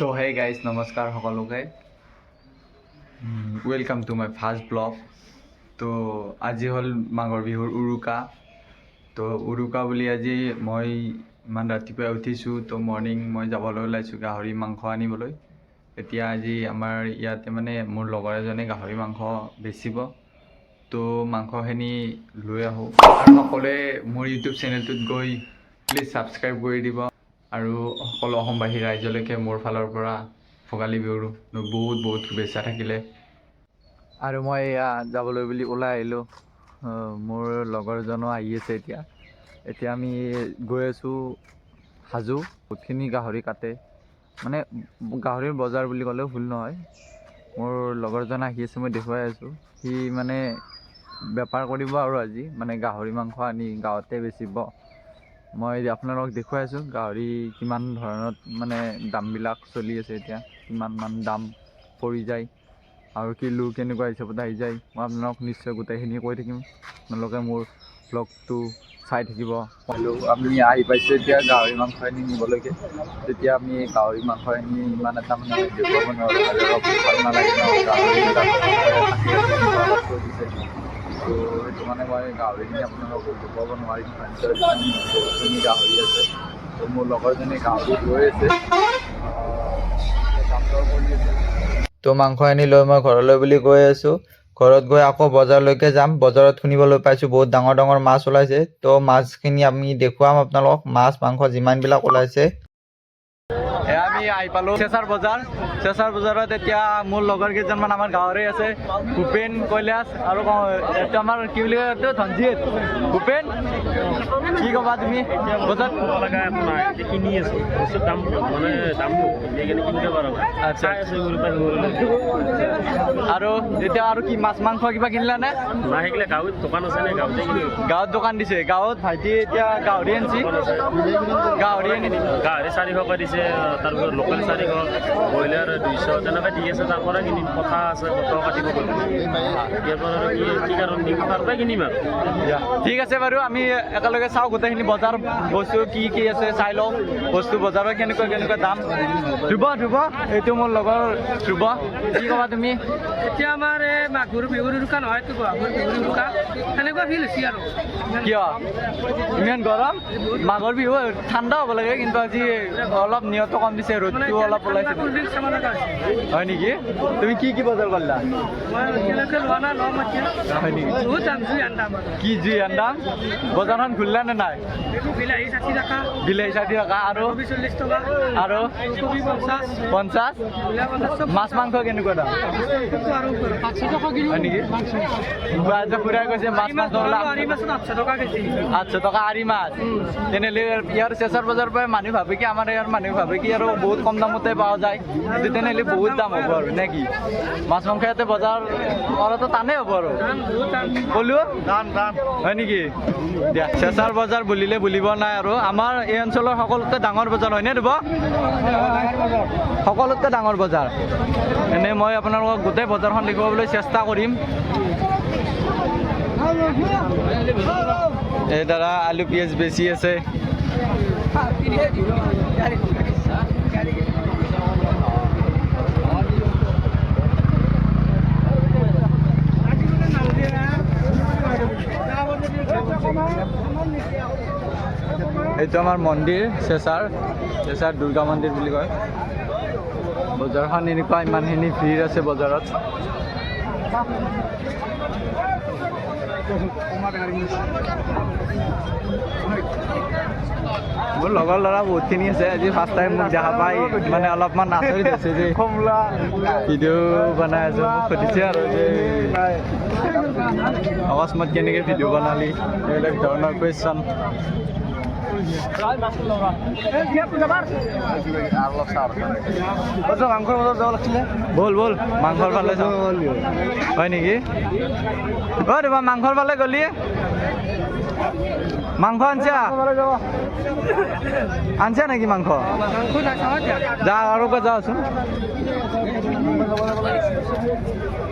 তো hey guys নমস্কাৰ সকলোকে welcome to my first blog. তো আজি হ'ল মাঘৰ বিহুৰ উৰুকা। তো উৰুকা বুলি আজি মই ইমান ৰাতিপুৱাই উঠিছোঁ। তো মৰ্ণিং মই যাবলৈ ওলাইছোঁ গাহৰি মাংস আনিবলৈ। এতিয়া আজি আমাৰ ইয়াতে মানে মোৰ লগৰ এজনে গাহৰি মাংস বেচিব। তো মাংসখিনি লৈ আহোঁ আৰু সকলোৱে মোৰ ইউটিউব চেনেলটোত গৈ প্লিজ ছাবস্ক্ৰাইব কৰি দিব আৰু সকলো অসমবাসী ৰাইজলৈকে মোৰ ফালৰ পৰা ভোগালী বিহুৰ বহুত বহুত শুভেচ্ছা থাকিলে। আৰু মই এয়া যাবলৈ বুলি ওলাই আহিলোঁ। মোৰ লগৰজনো আহি আছে। এতিয়া আমি গৈ আছোঁ হাজো। বহুতখিনি গাহৰি কাটে, মানে গাহৰিৰ বজাৰ বুলি ক'লেও ভুল নহয়। মোৰ লগৰজন আহি আছে, মই দেখুৱাই আছোঁ। সি মানে বেপাৰ কৰিব আৰু আজি মানে গাহৰি মাংস আনি গাঁৱতে বেচিব। মই আপোনালোকক দেখুৱাই আছোঁ গাহৰি কিমান ধৰণত মানে দামবিলাক চলি আছে, এতিয়া কিমানমান দাম পৰি যায় আৰু কিলো কেনেকুৱা হিচাপত আহি যায়। মই আপোনালোকক নিশ্চয় গোটেইখিনি কৈ থাকিম, আপোনালোকে মোৰ ব্লগটো চাই থাকিব। আমি আহি পাইছোঁ এতিয়া গাহৰি মাংসখিনি নিবলৈকে। তেতিয়া আমি গাহৰি মাংসখিনি ইমান এটা মানে দেখুৱাব নোৱাৰোঁ, ভাল নালাগে ন গাহৰি থৈ দিছে। তো সেইটো মানে মই গাহৰিখিনি আপোনালোকক দেখুৱাব নোৱাৰিম। বহুতখিনি গাহৰি আছে। তো মোৰ লগৰজনে গাহৰি লৈ আছে, তো মাংস আনি লৈ মই ঘৰলৈ বুলি গৈ আছোঁ। ঘৰত গৈ আকৌ বজাৰলৈকে যাম। বজাৰত শুনিবলৈ পাইছোঁ বহুত ডাঙৰ ডাঙৰ মাছ ওলাইছে। তো মাছখিনি আমি দেখুৱাম আপোনালোকক, মাছ মাংস যিমানবিলাক ওলাইছে। আমি আহি পালোঁ চেঁচাৰ বজাৰ। চেঁচাৰ বজাৰত এতিয়া মোৰ লগৰ কেইজনমান আমাৰ গাঁৱৰে আছে, ভূপেন, কৈলাশ আৰু এইটো আমাৰ কি বুলি কয়, এইটো ধনজিৎ। ভূপেন, কি ক'বা তুমি? বজাৰ কিনি আছো বস্তুৰ দাম মানে দাম কিনিব পাৰা। আচ্ছা, আৰু এতিয়া আৰু কি মাছ মাংস কিবা কিনিলা নে? নাই সেইগিলা গাঁৱত দোকান আছে নে? গাঁৱতে কিনি গাঁৱত দোকান দিছে। গাঁৱত ভাইটি এতিয়া গাহৰি আনিছে। গাহৰি 400কৈ দিছে, তাৰপিছত লোকেল 400, ব্ৰইলাৰ 200 তেনেকৈ দি আছে। তাৰ পৰা কিনিম, কথা আছে, কথা কাটিব ইয়াৰ পৰা আৰু কি কাৰণ দিম, তাৰ পৰাই কিনিম আৰু। ঠিক আছে বাৰু, আমি একেলগে চাওঁ গোটেইখিনি বজাৰ বস্তু কি কি আছে, চাই লওঁ বস্তু বজাৰৰ কেনেকুৱা কেনেকুৱা দাম। ধ্ৰুৱ, এইটো মোৰ লগৰ ধ্ৰুৱ, কি ক'বা তুমি? এতিয়া আমাৰ এই মাঘৰ বিহুৰ উৰুকা নহয়, এইটো মাঘৰ বিহুৰ উৰুকা সেনেকুৱা ফিল হৈছে আৰু। কিয় ইমান গৰম? মাঘৰ বিহু ঠাণ্ডা হ'ব লাগে, কিন্তু আজি অলপ নিয়ত কম দিছে, ৰ'দটো অলপ ওলাইছে। হয় নেকি? তুমি কি কি বজাৰ কৰিলা? হয় নেকি? কি জুই আন্দাম? বজাৰখন ঘূৰিলা নে নাই? বিলাহী 60 টকা, বিলাহী 60 টকা আৰু 40 টকা আৰু কবি 50। মাছ মাংস কেনেকুৱা দাম? হয় নেকি? ফুৰাই কৈছে মাছ মাংস 800 টকা কেজি। 800 টকা আৰি মাছ। তেনেহ'লে ইয়াৰ চেঁচাৰ বজাৰৰ পৰা মানুহ ভাবে কি, আমাৰ ইয়াৰ মানুহ ভাবে কি আৰু বহুত কম দামতে পোৱা যায়, কিন্তু তেনেহ'লে বহুত দাম হ'ব আৰু নে কি? মাছ মাংস ইয়াতে বজাৰ কৰাটো টানেই হ'ব আৰু ক'লো হয় নেকি? দিয়া, চেঁচাৰ বজাৰ বুলিলে বুলিব নাই আৰু আমাৰ এই অঞ্চলৰ সকলোতকৈ ডাঙৰ বজাৰ হয়নে দিব? সকলোতকৈ ডাঙৰ বজাৰ। এনেই মই আপোনালোকক গোটেই বজাৰখন দেখুৱাবলৈ চেষ্টা কৰিম। এই দাদা আলু পিঁয়াজ বেছি আছে। এইটো আমাৰ মন্দিৰ, চেঁচাৰ দুৰ্গা মন্দিৰ বুলি কয়। বজাৰখন এনেকুৱা, ইমানখিনি ভিৰ আছে বজাৰত। মোৰ লগৰ ল'ৰা বহুতখিনি আছে। আজি ফাৰ্ষ্ট টাইম মোক দেখা পাই মানে অলপমান আচৰিত হৈছে যে ভিডিঅ' বনাই আছোঁ। মোক সুধিছে আৰু যে অকস্মাত কেনেকৈ ভিডিঅ' বনালি, এইবিলাক ধৰণৰ কুৱেশ্যন। বল মাংসৰ ফালে হয় নেকি? তোমাৰ মাংসৰ ফালে গলি মাংস আনছা? আনছা নেকি মাংস মাংস নাখাওঁ এতিয়া যা আৰু কৈ যাওঁচোন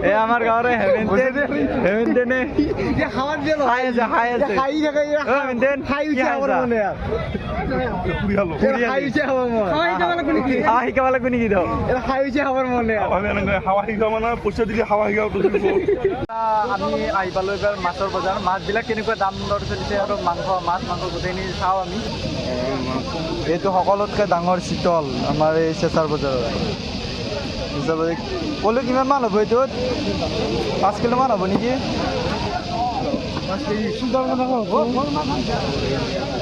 এই আমাৰ গাঁৱৰে হেমেন্তেনে খাই আছে শিকাব লাগিব নেকি তো আমি আহি পালোঁ এইবাৰ মাছৰ বজাৰ মাছবিলাক কেনেকুৱা দাম দৰ চলিছে আৰু মাছ মাংস গোটেইখিনি চাওঁ আমি এইটো সকলোতকৈ ডাঙৰ চিতল আমাৰ এই চেঁচাৰ বজাৰত ক'লো কিমানমান হ'ব এইটোত 5 কিলোমান হ'ব নেকি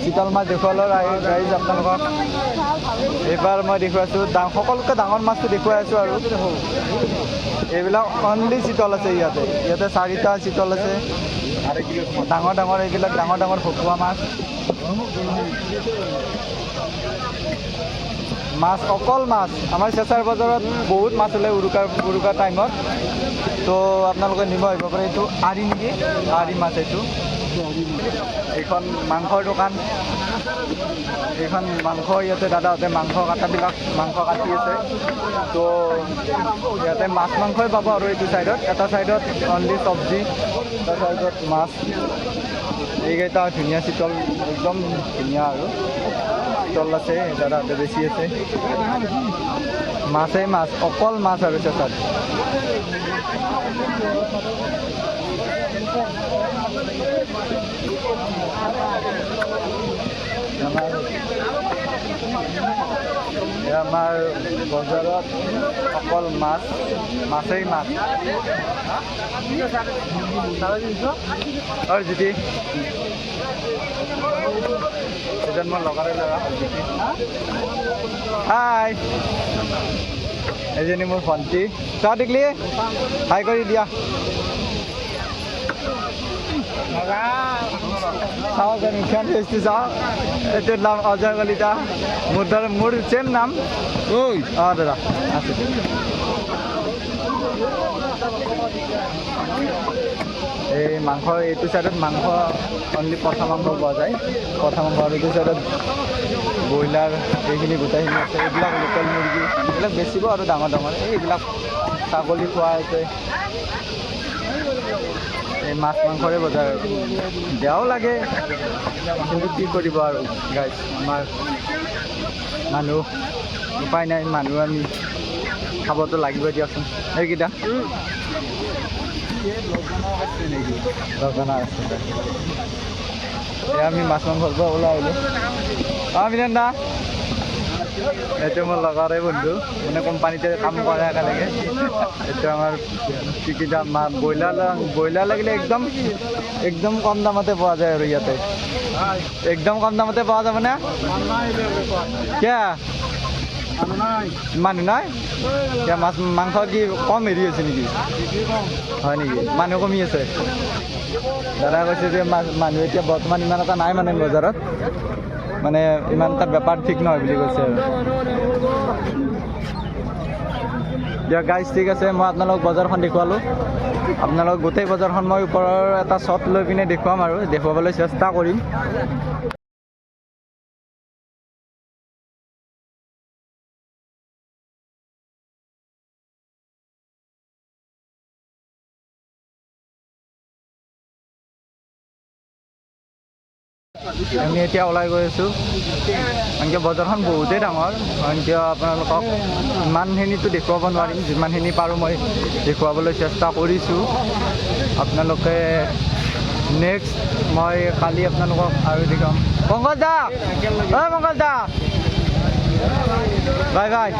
চিতল মাছ দেখুৱালোঁ ৰাইজ আপোনালোকক এইবাৰ মই দেখুৱাইছোঁ সকলোতকৈ ডাঙৰ মাছটো দেখুৱাই আছোঁ আৰু এইবিলাক অনলি চিতল আছে ইয়াতে 4টা চিতল আছে ডাঙৰ এইবিলাক ডাঙৰ ভকুৱা মাছ অকল মাছ আমাৰ চেঁচাৰ বজাৰত বহুত মাছ ওলায় উৰুকাৰ টাইমত তো আপোনালোকে নিব আহিব পাৰে এইটো আৰি নেকি আৰি মাছ এইটো এইখন মাংসৰ দোকান এইখন মাংস ইয়াতে দাদাহঁতে মাংস কাটি আছে তো ইয়াতে মাছ মাংসই পাব আৰু এইটো চাইডত এটা চাইডত অনলি চব্জি এটা চাইডত মাছ এইকেইটা ধুনীয়া চিতল একদম ধুনীয়া আৰু চিতল আছে দাদাহঁতে বেছি আছে মাছেই মাছ অকল মাছ আৰু চেঁচাত আমাৰ বজাৰত অকল মাছেই মাছ আৰু জ্যোতি এজন মোৰ লগৰে ল'ৰা হাই এজনী মোৰ ভণ্টি চোৱা দেখিলি হাই কৰি দিয়া চাওঁ মুখখন ফেচটো চাওঁ এইটোৰ নাম অজয় কলিতা মোৰ চেম নাম অঁ দাদা আছে এই মাংস এইটো চাইডত মাংস অনলি পঠা মাংস পোৱা যায় পঠা মাংস আৰু এইটো চাইডত ব্ৰইলাৰ এইখিনি গোটেইখিনি আছে এইবিলাক লোকেল মুৰ্গী এইবিলাক বেচিব আৰু ডাঙৰ এইবিলাক ছাগলী খোৱা হৈছে এই মাছ মাংসৰে বজাৰ বেয়াও লাগে কিন্তু কি কৰিব আৰু গাইজ আমাৰ মানুহ উপায় নাই মানুহ আমি খাবতো লাগিব দিয়কচোন এইকেইটা আমি মাছ মাংসৰ পৰা ওলাই আহিলোঁ মিলন দা এইটো মোৰ লগৰে বন্ধু মানে কোম্পানীতে কাম কৰে একেলগে এইটো আমাৰ কি দাম ব্ৰইলাৰ লাগিলে একদম কম দামতে পোৱা যায় আৰু ইয়াতে একদম কম দামতে পোৱা যাবনে কিয় মানুহ নাই এতিয়া মাংস কি কম হেৰি হৈছে নেকি হয় নেকি মানুহ কমি আছে দাদা কৈছে যে মানুহ এতিয়া বৰ্তমান ইমান এটা নাই মানে বজাৰত মানে ইমান এটা বেপাৰ ঠিক নহয় বুলি কৈছে আৰু দিয়ক গাইজ ঠিক আছে মই আপোনালোক বজাৰখন দেখুৱালোঁ আপোনালোক গোটেই বজাৰখন মই ওপৰৰ এটা শ্বট লৈ পিনে দেখুৱাম আৰু দেখুৱাবলৈ চেষ্টা কৰিম আমি এতিয়া ওলাই গৈ আছোঁ এনেকৈ বজাৰখন বহুতেই ডাঙৰ এনেকৈ আপোনালোকক ইমানখিনিতো দেখুৱাব নোৱাৰিম যিমানখিনি পাৰোঁ মই দেখুৱাবলৈ চেষ্টা কৰিছোঁ আপোনালোকে নেক্সট মই কালি আপোনালোকক আৰু দেখাম পংকজ দা পংকজ দা বাই বাই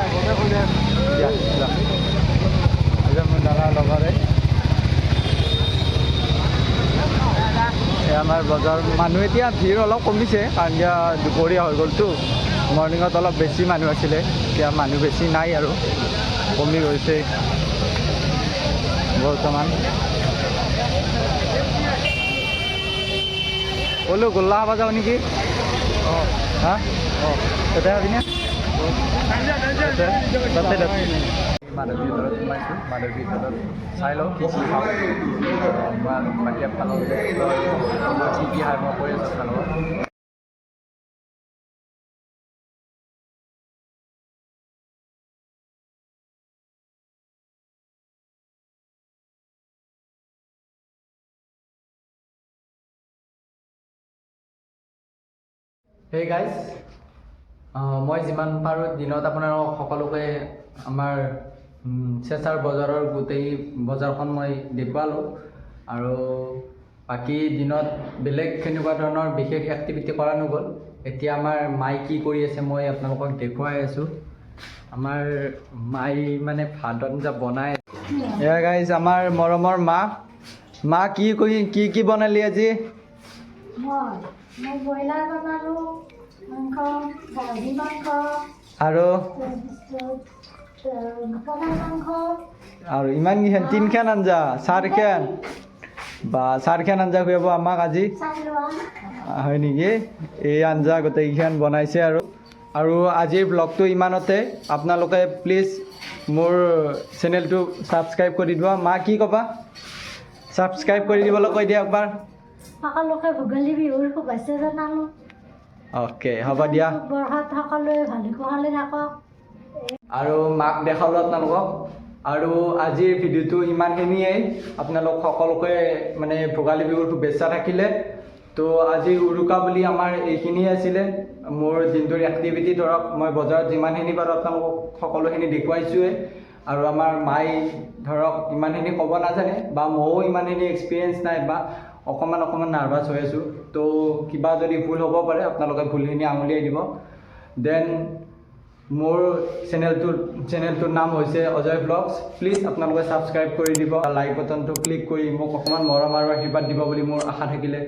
মোৰ দাদাৰ লগৰে আমাৰ বজাৰ মানুহ এতিয়া ভিৰ অলপ কমিছে কাৰণ এতিয়া দুপৰীয়া হৈ গ'লতো মৰ্ণিঙত অলপ বেছি মানুহ আছিলে এতিয়া মানুহ বেছি নাই আৰু কমি গৈছে বৰ্তমান ক'লো গোল্লা খাব যাওঁ নেকি অঁ হা অঁ তাতে ভাবিনে তাতে মাধৱীৰ ঘৰত সোমাইছোঁ মাধৱীৰ ঘৰত চাই লওঁ কি খাওঁ মই বাকী আপোনালোকে কি খাই মই কৈ আছোঁ হে গাইজ, মই যিমান পাৰোঁ দিনত আপোনালোকক সকলোকে আমাৰ চেঁচাৰ বজাৰৰ গোটেই বজাৰখন মই দেখুৱালোঁ আৰু বাকী দিনত বেলেগ কেনেকুৱা ধৰণৰ বিশেষ এক্টিভিটি কৰা নগ'ল। এতিয়া আমাৰ মাই কি কৰি আছে মই আপোনালোকক দেখুৱাই আছোঁ। আমাৰ মাই মানে ভাত আঞ্জা বনাই। এয়া গাইজ আমাৰ মৰমৰ মা কি বনালি আজি? মই ব্ৰইলাৰ বনালোঁ, মাংস, গাহৰি মাংস, আৰু পঠাৰ মাংস, আৰু ইমান তিনখান আঞ্জা, চাৰখান আঞ্জা খুৱাব আমাক আজি, চাই লোৱা। হয় নেকি? এই আঞ্জা গোটেইকেইখন বনাইছে আৰু আজিৰ ব্লগটো ইমানতে। আপোনালোকে প্লিজ মোৰ চেনেলটো ছাবস্ক্ৰাইব কৰি দিব। মা কি ক'বা? ছাবস্ক্ৰাইব কৰি দিবলৈ কৈ দিয়া একবাৰ। সকলোকে ভোগালী বিহুৰ শুভেচ্ছা জনালোঁ। অ'কে, হ'ব দিয়া। বৰষাত সকলোৱে ভালে কুশলে থাকক। আৰু মাক দেখালোঁ আপোনালোকক। আৰু আজিৰ ভিডিঅ'টো ইমানখিনিয়েই। আপোনালোক সকলোকে মানে ভোগালী বিহুৰ শুভেচ্ছা থাকিলে। তো আজি উৰুকা বুলি আমাৰ এইখিনিয়ে আছিলে মোৰ দিনটোৰ এক্টিভিটি। ধৰক মই বজাৰত যিমানখিনি পাৰোঁ আপোনালোকক সকলোখিনি দেখুৱাইছোঁৱে। আৰু আমাৰ মাই ধৰক ইমানখিনি ক'ব নাজানে বা ময়ো ইমানখিনি এক্সপিৰিয়েঞ্চ নাই বা অকণমান নাৰ্ভাছ হৈ আছোঁ। তো কিবা যদি ভুল হ'ব পাৰে আপোনালোকে ভুলখিনি আঙুলিয়াই দিব। দেন মোৰ চেনেলটোৰ নাম হৈছে অজয় ব্লগছ। প্লিজ আপোনালোকে ছাবস্ক্ৰাইব কৰি দিব, লাইক বটনটো ক্লিক কৰি মোক অকণমান মৰম আৰু আশীৰ্বাদ দিব বুলি মোৰ আশা থাকিলে।